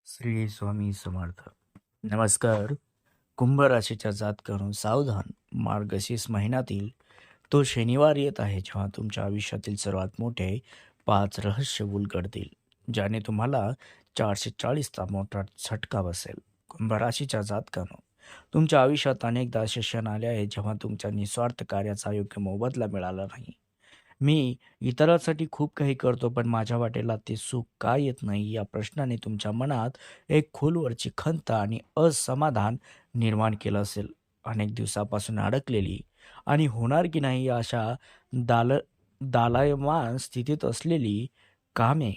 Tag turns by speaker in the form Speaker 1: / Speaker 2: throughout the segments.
Speaker 1: श्री स्वामी समर्थ. नमस्कार. कुंभ राशीच्या जातकांनो सावधान. मार्गशीर्ष महिन्यातील तो शनिवार येत आहे जेव्हा तुमच्या आयुष्यातील सर्वात मोठे 5 रहस्य उलगडतील, ज्याने तुम्हाला 440चा मोठा झटका बसेल. कुंभ राशीच्या जातकांनो, तुमच्या आयुष्यात अनेकदा असे क्षण आले आहेत जेव्हा तुमच्या निस्वार्थ कार्याचा योग्य मोबदला मिळाला नाही. मी इतरांसाठी खूप काही करतो, पण माझ्या वाटेला ते सुख का येत नाही या प्रश्नाने तुमच्या मनात एक खोलवरची खंत आणि असमाधान निर्माण केलं असेल. अनेक दिवसापासून अडकलेली आणि होणार की नाही या अशा दाल दालायमान स्थितीत असलेली कामे,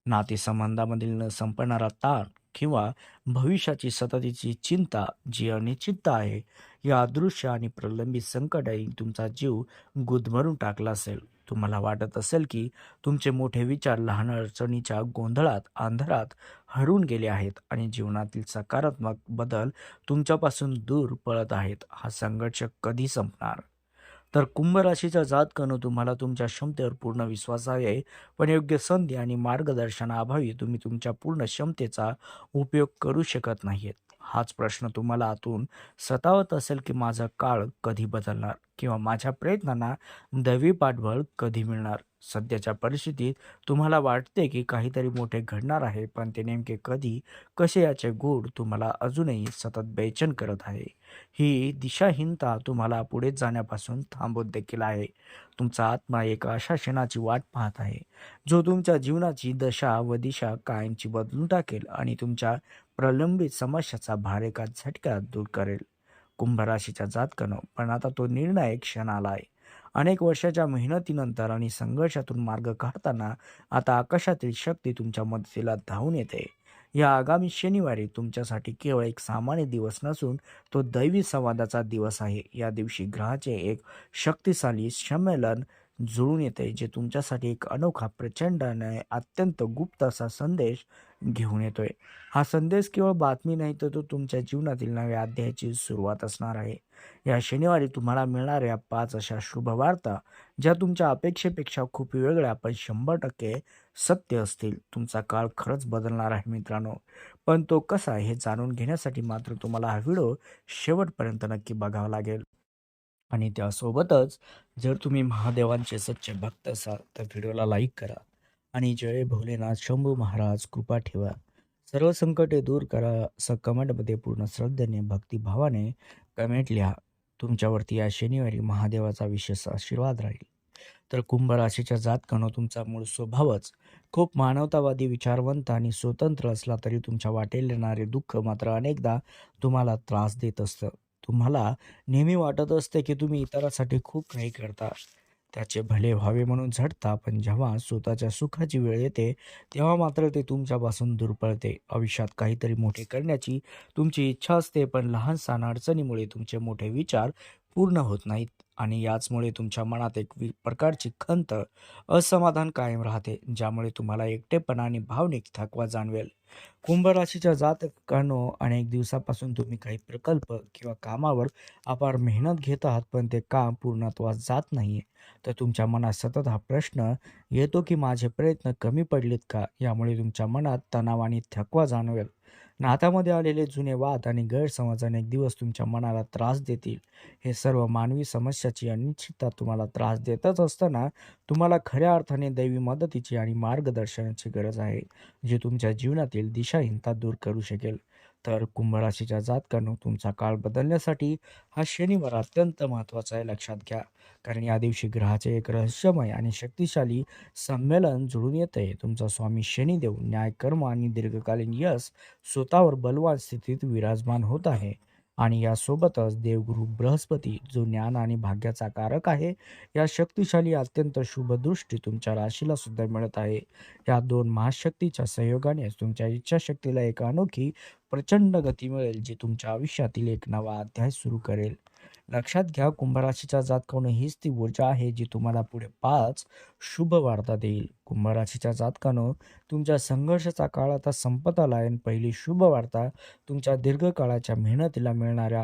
Speaker 1: नातेसंबंधामधील न संपणारा ताण किंवा भविष्याची सततची चिंता, जी अनिश्चितता आहे, या अदृश्य आणि प्रलंबित संकटाने तुमचा जीव गुदमरून टाकला असेल. तुम्हाला वाटत असेल की तुमचे मोठे विचार लहान अडचणीच्या गोंधळात अंधारात हरवून गेले आहेत आणि जीवनातील सकारात्मक बदल तुमच्यापासून दूर पळत आहेत. हा संघर्ष कधी संपणार? तर कुंभ राशीचा जातकनो, तुम्हाला तुमच्या क्षमतेवर पूर्ण विश्वास आहे, पण योग्य संधी आणि मार्गदर्शनाअभावी तुम्ही तुमच्या पूर्ण क्षमतेचा उपयोग करू शकत नाहीत. हाच प्रश्न तुम्हाला आतून सतावत असेल की माझा काळ कधी बदलणार किंवा माझ्या प्रयत्नांना दैवी पाठबळ कधी मिळणार. सध्याच्या परिस्थितीत तुम्हाला वाटते की काहीतरी मोठे घडणार आहे, पण ते नेमके कधी, कसे याचे गूढ तुम्हाला अजूनही सतत बेचैन करत आहे. ही दिशाहीनता तुम्हाला पुढे जाण्यापासून थांबवत देखील आहे. तुमचा आत्मा एका अशा क्षणाची वाट पाहत आहे, जो तुमच्या जीवनाची दशा व दिशा कायमची बदलून टाकेल आणि तुमच्या प्रलंबित समस्याचा भार एका झटक्यात दूर करेल. कुंभ राशीच्या जातकानो, पण आता तो निर्णायक क्षण आला आहे. अनेक वर्षाच्या मेहनतीनंतर आणि संघर्षातून मार्ग काढताना आता आकाशातील शक्ती तुमच्या मदतीला धावून येते. या आगामी शनिवारी तुमच्यासाठी केवळ एक सामान्य दिवस नसून तो दैवी संवादाचा दिवस आहे. या दिवशी ग्रहाचे एक शक्तिशाली संमेलन जुळून येते, जे तुमच्यासाठी एक अनोखा, प्रचंड आणि अत्यंत गुप्त असा संदेश घेऊन येतोय. हा संदेश केवळ बातमी नाही, तर तो तुमच्या जीवनातील नव्या अध्यायाची सुरुवात असणार आहे. या शनिवारी तुम्हाला मिळणाऱ्या 5 अशा शुभ वार्ता, ज्या तुमच्या अपेक्षेपेक्षा खूप वेगळ्या पण 100% सत्य असतील. तुमचा काळ खरंच बदलणार आहे मित्रांनो. पण तो कसा हे जाणून घेण्यासाठी मात्र तुम्हाला हा व्हिडिओ शेवटपर्यंत नक्की बघावा लागेल. आणि त्यासोबतच, जर तुम्ही महादेवांचे सच्चे भक्त असाल तर व्हिडिओला लाईक करा आणि जय भोलेनाथ शंभू महाराज कृपा ठेवा. सर्व संकटे दूर करा असं कमेंटमध्ये पूर्ण श्रद्धेने, भक्तिभावाने कमेंट लिहा. तुमच्यावरती या शनिवारी महादेवाचा विशेष आशीर्वाद राहील. तर कुंभ राशीच्या जातकानो, तुमचा मूळ स्वभावच खूप मानवतावादी, विचारवंत आणि स्वतंत्र असला तरी तुमच्या वाटेल येणारे दुःख मात्र अनेकदा तुम्हाला त्रास देत असतं. तुम्हाला नेहमी वाटत असते की तुम्ही इतरांसाठी खूप काही करता, त्याचे भले व्हावे म्हणून झटता, पण जेव्हा स्वतःच्या सुखाची वेळ येते तेव्हा मात्र ते तुमच्यापासून दूर पळते. आयुष्यात काहीतरी मोठे करण्याची तुमची इच्छा असते, पण लहान सहान अडचणीमुळे तुमचे मोठे विचार पूर्ण होत नाहीत आणि याचमुळे तुमच्या मनात एक प्रकारची खंत, असमाधान कायम राहते, ज्यामुळे तुम्हाला एकटेपणा आणि भावनिक थकवा जाणवेल. कुंभ राशीच्या जातकांनो, अनेक दिवसापासून तुम्ही काही प्रकल्प किंवा कामावर अपार मेहनत घेत आहात, पण ते काम पूर्णत्वास जात नाहीये. तर तुमच्या मनात सतत हा प्रश्न येतो की माझे प्रयत्न कमी पडलेत का? यामुळे तुमच्या मनात तणाव आणि थकवा जाणवेल. नात्यामध्ये आलेले जुने वाद आणि गैरसमज अनेक दिवस तुमच्या मनाला त्रास देतील. हे सर्व मानवी समस्याची अनिश्चितता तुम्हाला त्रास देतच असताना, तुम्हाला खऱ्या अर्थाने दैवी मदतीची आणि मार्गदर्शनाची गरज आहे, जे तुमच्या जीवनातील दिशाहीनता दूर करू शकेल. तर कुंभ राशीच्या जातकांनो, तुमचा काळ बदलण्यासाठी हा शनिवार अत्यंत महत्त्वाचा आहे, लक्षात घ्या. कारण या दिवशी ग्रहाचे एक रहस्यमय आणि शक्तिशाली संमेलन जुळून येते. तुमचा स्वामी शनिदेव न्याय, कर्म आणि दीर्घकालीन यश स्वतःवर बलवान स्थितीत विराजमान होत आहे. आणि यासोबतच देवगुरु बृहस्पती, जो ज्ञान आणि भाग्याचा कारक आहे, या शक्तिशाली अत्यंत शुभ दृष्टी तुमच्या राशीला सुद्धा मिळत आहे. या दोन महाशक्तीच्या सहयोगाने तुमच्या इच्छाशक्तीला एक अनोखी, प्रचंड गती मिळेल, जी तुमच्या आयुष्यातील एक नवा अध्याय सुरू करेल. लक्षात घ्या, कुंभ राशीच्या जातकांनो, हीच ती ऊर्जा आहे जी तुम्हाला पुढे 5 शुभ वार्ता देईल. कुंभ राशीच्या जातकानं तुमच्या संघर्षाचा काळ आता संपत आला आहे आणि पहिली शुभ वार्ता तुमच्या दीर्घकाळाच्या मेहनतीला मिळणाऱ्या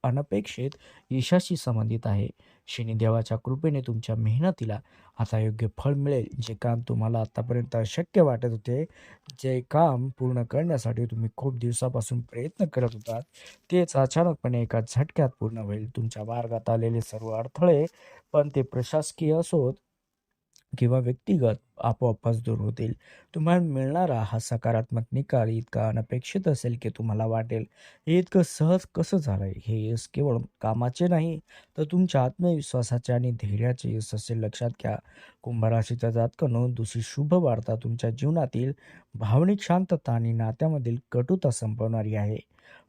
Speaker 1: अनपेक्षित यशाशी संबंधित आहे. शनिदेवाच्या कृपेने तुमच्या मेहनतीला आता योग्य फळ मिळेल. जे काम तुम्हाला आतापर्यंत अशक्य वाटत होते, जे काम पूर्ण करण्यासाठी तुम्ही खूप दिवसापासून प्रयत्न करत होतात, तेच अचानकपणे एका झटक्यात पूर्ण होईल. तुमच्या मार्गात आलेले सर्व अडथळे, पण ते प्रशासकीय असोत किंवा व्यक्तिगत, आपोआपच दूर होतील. तुम्हाला मिळणारा हा सकारात्मक निकाल इतका अनपेक्षित असेल की तुम्हाला वाटेल, हे इतकं सहज कसं झालंय. हे यश केवळ कामाचे नाही, तर तुमच्या आत्मविश्वासाचे आणि धैर्याचे यश असेल. लक्षात घ्या, कुंभ राशीच्या जातकानं दुसरी शुभ वार्ता तुमच्या जीवनातील भावनिक शांतता आणि नात्यामधील कटुता संपवणारी आहे.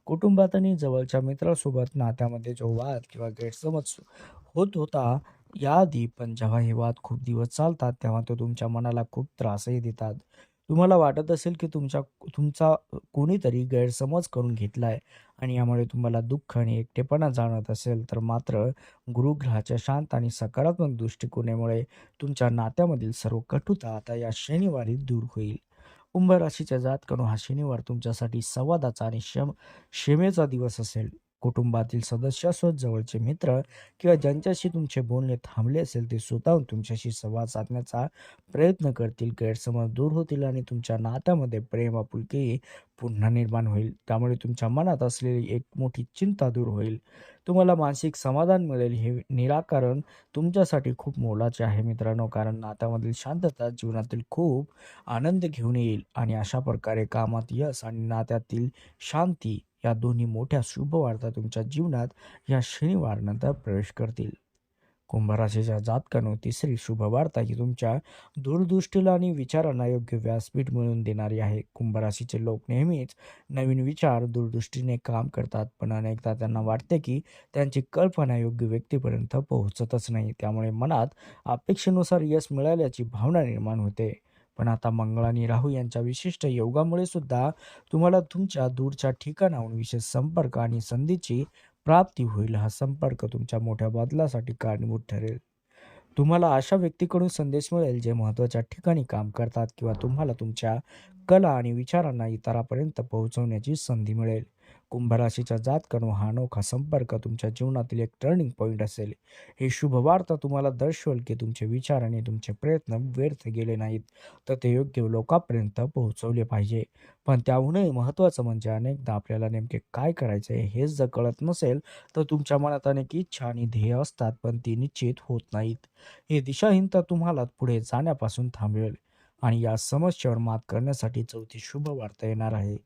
Speaker 1: कुटुंबात आणि जवळच्या मित्रासोबत नात्यामध्ये जो वाद किंवा गैरसमज होत होता याआधी, पण जेव्हा हे वाद खूप दिवस चालतात, तेव्हा ते तुमच्या मनाला खूप त्रासही देतात. तुम्हाला वाटत असेल की तुमचा कोणीतरी गैरसमज करून घेतलाय आणि यामुळे तुम्हाला दुःख आणि एकटेपणा जाणवत असेल, तर मात्र गुरुग्रहाच्या शांत आणि सकारात्मक दृष्टिकोनामुळे तुमच्या नात्यामधील सर्व कटुता आता या शनिवारी दूर होईल. कुंभ राशीच्या जातकानो हा शनिवार तुमच्यासाठी संवादाचा आणि क्षमेचा दिवस असेल. कुटुंबातील सदस्य असोत, जवळचे मित्र किंवा ज्यांच्याशी तुमचे बोलणे थांबले असेल, ते स्वतःहून तुमच्याशी संवाद साधण्याचा प्रयत्न करतील. गैरसमज दूर होतील आणि तुमच्या नात्यामध्ये प्रेम, आपुलकी पुन्हा निर्माण होईल. त्यामुळे तुमच्या मनात असलेली एक मोठी चिंता दूर होईल. तुम्हाला मानसिक समाधान मिळेल. हे निराकरण तुमच्यासाठी खूप मोलाचे आहे मित्रांनो, कारण नात्यामधील शांतता जीवनातील खूप आनंद घेऊन येईल आणि अशा प्रकारे कामात यश आणि नात्यातील शांती या दोन्ही मोठ्या शुभ वार्ता तुमच्या जीवनात या शनिवारनंतर प्रवेश करतील. कुंभ राशीच्या जातकानो तिसरी शुभ वार्ता ही तुमच्या दूरदृष्टीला आणि विचारांना योग्य व्यासपीठ मिळवून देणारी आहे. कुंभ राशीचे लोक नेहमीच नवीन विचार, दूरदृष्टीने काम करतात, पण अनेकदा त्यांना वाटते की त्यांची कल्पना योग्य व्यक्तीपर्यंत पोहोचतच नाही. त्यामुळे मनात अपेक्षेनुसार यश मिळाल्याची भावना निर्माण होते. पण आता मंगळ आणि राहू यांच्या विशिष्ट योगामुळे सुद्धा तुम्हाला तुमच्या दूरच्या ठिकाणाहून विशेष संपर्क आणि संधीची प्राप्ती होईल. हा संपर्क तुमच्या मोठ्या बदलासाठी कारणीभूत ठरेल. तुम्हाला अशा व्यक्तीकडून संदेश मिळेल जे महत्त्वाच्या ठिकाणी काम करतात किंवा तुम्हाला तुमच्या कला आणि विचारांना इतरांपर्यंत पोहोचवण्याची संधी मिळेल. कुंभ राशीच्या जातकानो हा अनोखा संपर्क तुमच्या जीवनातील एक टर्निंग पॉइंट असेल. ही शुभ वार्ता तुम्हाला दर्शवेल की तुमचे विचार आणि तुमचे प्रयत्न व्यर्थ गेले नाहीत, तर ते योग्य लोकांपर्यंत पोहोचवले पाहिजे. पण त्याहूनही महत्त्वाचं म्हणजे अनेकदा आपल्याला नेमके काय करायचे हेच जर कळत नसेल, तर तुमच्या मनात अनेक इच्छा आणि ध्येय असतात, पण ती निश्चित होत नाहीत. ही दिशाहीनता तुम्हाला पुढे जाण्यापासून थांबवेल आणि या समस्येवर मात करण्यासाठी चौथी शुभ वार्ता येणार आहे.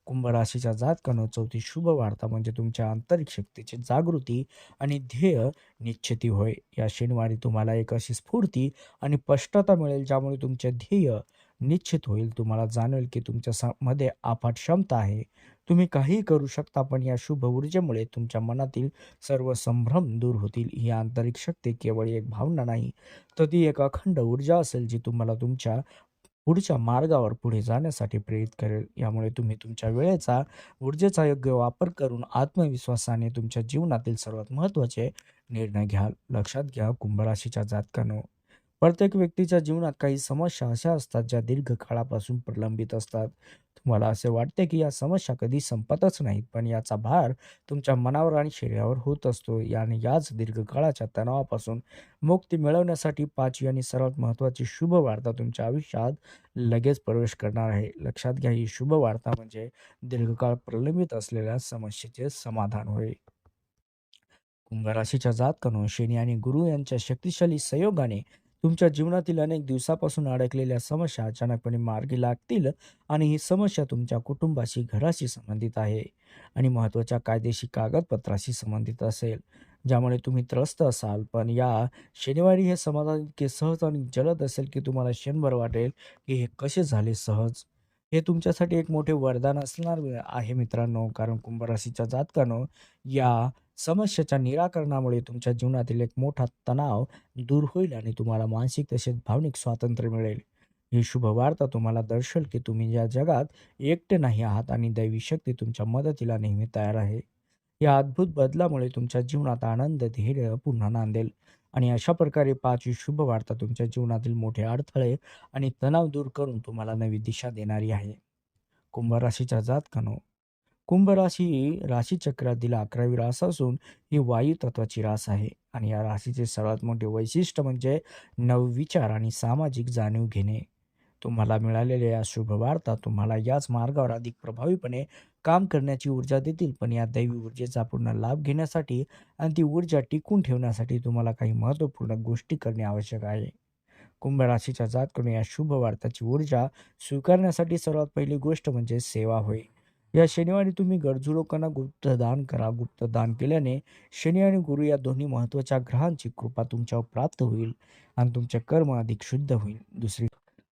Speaker 1: कुंभ राशीच्या जातकानं चौथी शुभ वार्ता म्हणजे तुमच्या आंतरिक शक्तीची जागृती आणि ध्येय निश्चिती होय. या शनिवारी तुम्हाला एक अशी स्फूर्ती आणि स्पष्टता मिळेल ज्यामुळे तुमचे ध्येय निश्चित होईल. तुम्हाला जाणवेल की तुमच्या मध्ये अफाट क्षमता आहे. तुम्ही काहीही करू शकता, पण या शुभ ऊर्जेमुळे तुमच्या मनातील सर्व संभ्रम दूर होतील. ही आंतरिक शक्ती केवळ एक भावना नाही, तर ती एक अखंड ऊर्जा असेल जी तुम्हाला तुमच्या पुढच्या मार्गावर पुढे जाण्यासाठी प्रेरित करेल. यामुळे तुम्ही तुमच्या वेळेचा, ऊर्जेचा योग्य वापर करून आत्मविश्वासाने तुमच्या जीवनातील सर्वात महत्त्वाचे निर्णय घ्याल. लक्षात घ्या, कुंभ राशीच्या जातकानो, प्रत्येक व्यक्तीच्या जीवनात काही समस्या अशा असतात ज्या दीर्घकाळापासून प्रलंबित असतात. तुम्हाला असे वाटते की या समस्या कधी संपतच नाहीत, पण याचा भार तुमच्या मनावर आणि शरीरावर होत असतो. आणि याच दीर्घकाळाच्या तणावापासून मुक्ती मिळवण्यासाठी पाचवी आणि सर्वात महत्त्वाची शुभ वार्ता तुमच्या आयुष्यात लगेच प्रवेश करणार आहे. लक्षात घ्या, ही शुभ वार्ता म्हणजे दीर्घकाळ प्रलंबित असलेल्या समस्येचे समाधान होय. कुंभ राशीच्या जातकानो शनी आणि गुरु यांच्या शक्तिशाली संयोगाने तुमच्या जीवनातील अनेक दिवसापासून अडकलेल्या समस्या अचानकपणे मार्गी लागतील आणि ही समस्या तुमच्या कुटुंबाशी, घराशी संबंधित आहे आणि महत्त्वाच्या कायदेशीर कागदपत्राशी संबंधित असेल, ज्यामुळे तुम्ही त्रस्त असाल. पण या शनिवारी हे समाधान इतके सहज आणि जलद असेल की तुम्हाला क्षणभर वाटेल की हे कसे झाले सहज. हे तुमच्यासाठी एक मोठे वरदान असणार आहे मित्रांनो, कारण कुंभ राशीच्या जातकानो या समस्येच्या निराकरणामुळे तुमच्या जीवनातील एक मोठा तणाव दूर होईल आणि तुम्हाला मानसिक तसेच भावनिक स्वातंत्र्य मिळेल. ही शुभ वार्ता तुम्हाला दर्शवेल की तुम्ही या जगात एकटे नाही आहात आणि दैवी शक्ती तुमच्या मदतीला नेहमी तयार आहे. या अद्भुत बदलामुळे तुमच्या जीवनात आनंद, धैर्य पुन्हा नांदेल आणि अशा प्रकारे 5 ही शुभ वार्ता तुमच्या जीवनातील मोठे अडथळे आणि तणाव दूर करून तुम्हाला नवी दिशा देणारी आहे. कुंभ राशीच्या जातकानो, कुंभ राशी ही राशीचक्रातील 11वी रास असून ही वायू तत्वाची रास आहे आणि या राशीचे सर्वात मोठे वैशिष्ट्य म्हणजे नवविचार आणि सामाजिक जाणीव घेणे. तुम्हाला मिळालेल्या या शुभ वार्ता तुम्हाला याच मार्गावर अधिक प्रभावीपणे काम करण्याची ऊर्जा देतील, पण या दैवी ऊर्जेचा पूर्ण लाभ घेण्यासाठी आणि ती ऊर्जा टिकून ठेवण्यासाठी तुम्हाला काही महत्त्वपूर्ण गोष्टी करणे आवश्यक आहे. कुंभ राशीच्या जातकाने या शुभ वार्ताची ऊर्जा स्वीकारण्यासाठी सर्वात पहिली गोष्ट म्हणजे सेवा होय. या शनिवारी तुम्ही गरजू लोकांना गुप्तदान करा. गुप्तदान केल्याने शनी आणि गुरु या दोन्ही महत्त्वाच्या ग्रहांची कृपा तुमच्यावर प्राप्त होईल आणि तुमचे कर्म अधिक शुद्ध होईल.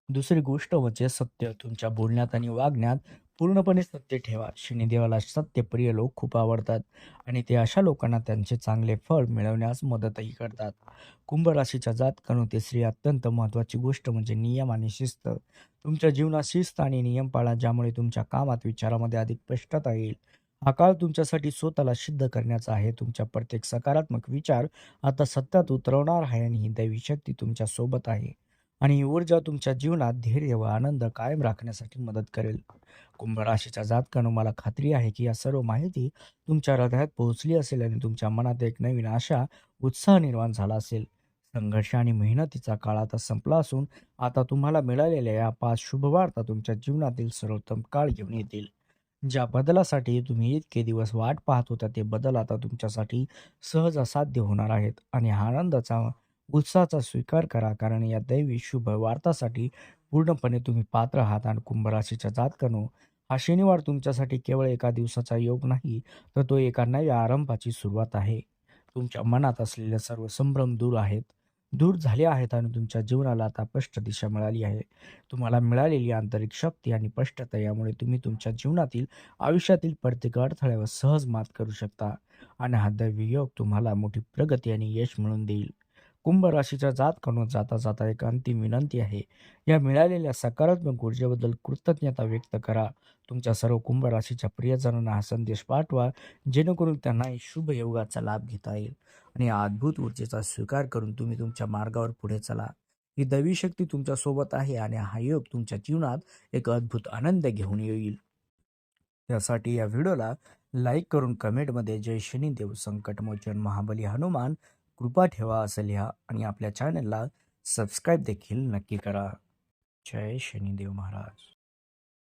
Speaker 1: दुसरी गोष्ट म्हणजे सत्य. तुमच्या बोलण्यात आणि वागण्यात पूर्णपणे सत्य ठेवा. शनिदेवाला सत्यप्रिय लोक खूप आवडतात आणि ते अशा लोकांना त्यांचे चांगले फळ मिळवण्यास मदतही करतात. कुंभ राशीच्या जातकांनो, तिसरी अत्यंत महत्त्वाची गोष्ट म्हणजे नियम आणि शिस्त. तुमच्या जीवनात शिस्त आणि नियम पाळा, ज्यामुळे तुमच्या कामात विचारामध्ये अधिक स्पष्टता येईल. हा काळ तुमच्यासाठी स्वतःला सिद्ध करण्याचा आहे. तुमच्या प्रत्येक सकारात्मक विचार आता सत्यात उतरवणार आहे आणि ही दैवी शक्ती तुमच्या सोबत आहे आणि ही ऊर्जा तुमच्या जीवनात धैर्य व आनंद कायम राखण्यासाठी मदत करेल. कुंभ राशीच्या जातकांनो, मला खात्री आहे की या सर्व माहिती तुमच्या हृदयात पोहोचली असेल आणि तुमच्या मनात एक नवीन आशा, उत्साह निर्माण झाला असेल. संघर्ष आणि मेहनतीचा काळ आता संपला असून आता तुम्हाला मिळालेल्या या 5 शुभवार्ता तुमच्या जीवनातील सर्वोत्तम काळ घेऊन येतील. ज्या बदलासाठी तुम्ही इतके दिवस वाट पाहत होता ते बदल आता तुमच्यासाठी सहज असाध्य होणार आहेत आणि हा आनंदाचा उत्साहाचा स्वीकार करा, कारण या दैवी शुभ वार्तासाठी पूर्णपणे तुम्ही पात्र आहात. आणि कुंभ राशीच्या जातकांनो, हा शनिवार तुमच्यासाठी केवळ एका दिवसाचा योग नाही, तर तो एका नव्या आरंभाची सुरुवात आहे. तुमच्या मनात असलेले सर्व संभ्रम दूर झाले आहेत आणि तुमच्या जीवनाला आता स्पष्ट दिशा मिळाली आहे. तुम्हाला मिळालेली आंतरिक शक्ती आणि स्पष्टता यामुळे तुम्ही तुमच्या जीवनातील आयुष्यातील प्रत्येक अडथळ्यावर सहज मात करू शकता आणि हा दैवी योग तुम्हाला मोठी प्रगती आणि यश मिळवून देईल. कुंभ राशीच्या जातकांनो, जाता जाता एक अंतिम विनंती आहे. या मिळालेल्या सकारात्मक ऊर्जेबद्दल कृतज्ञता व्यक्त करा. तुमच्या सर्व कुंभ राशीच्या प्रियजनांना हा संदेश पाठवा, जेणेकरून त्यांनाही शुभ योगाचा लाभ घेता येईल आणि या अद्भुत ऊर्जेचा स्वीकार करून तुम्ही तुमच्या मार्गावर पुढे चला. ही दैवी शक्ती तुमच्या सोबत आहे आणि हा योग तुमच्या जीवनात एक अद्भुत आनंद घेऊन येईल. त्यासाठी या व्हिडिओला लाईक करून कमेंटमध्ये जय शनिदेव, संकटमोचन, महाबली हनुमान कृपा ठेवा असं लिहा आणि आपल्या चॅनलला सबस्क्राईब देखील नक्की करा. जय शनिदेव महाराज.